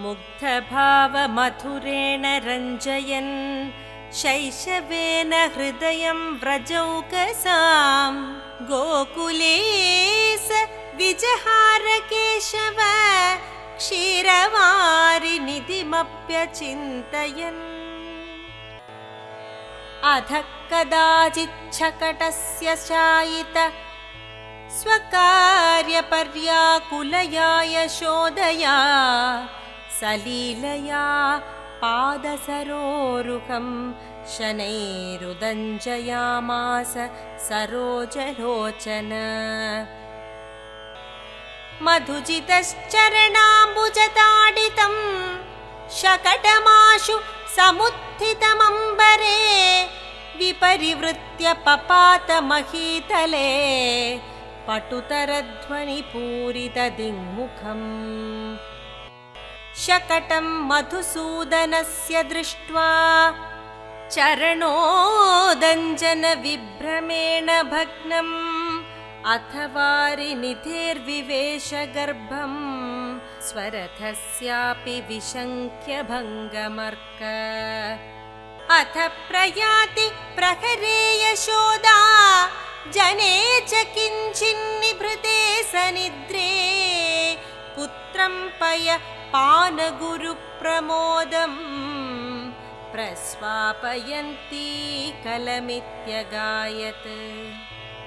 मुग्धभावमधुरेण रञ्जयन् शैशवेन हृदयं व्रजौकसां गोकुले स विजहार केशव क्षीरवारिनिधिमप्यचिन्तयन्। अधः कदाचिच्छकटस्य शायित स्वकार्यपर्याकुलया यशोदया सलीलया पादसरोरुहं शनैरुदञ्जयामास सरोजलोचन। मधुजितश्चरणाम्बुजताडितं शकटमाशु समुत्थितमम्बरे विपरिवृत्य पपात महीतले पटुतरध्वनिपूरितदिङ्मुखम्। शकटं मधुसूदनस्य दृष्ट्वा चरणोदञ्जनविभ्रमेण भग्नम् अथ वारिनिधेर्विवेशगर्भं स्वरथस्यापि विशङ्क्य भङ्गमर्क। अथ प्रयाति प्रहरे यशोदा जने च किञ्चिन्निभृते सनिद्रे पुत्रं पय पानगुरुप्रमोदं प्रस्वापयन्ती कलमित्यगायत्।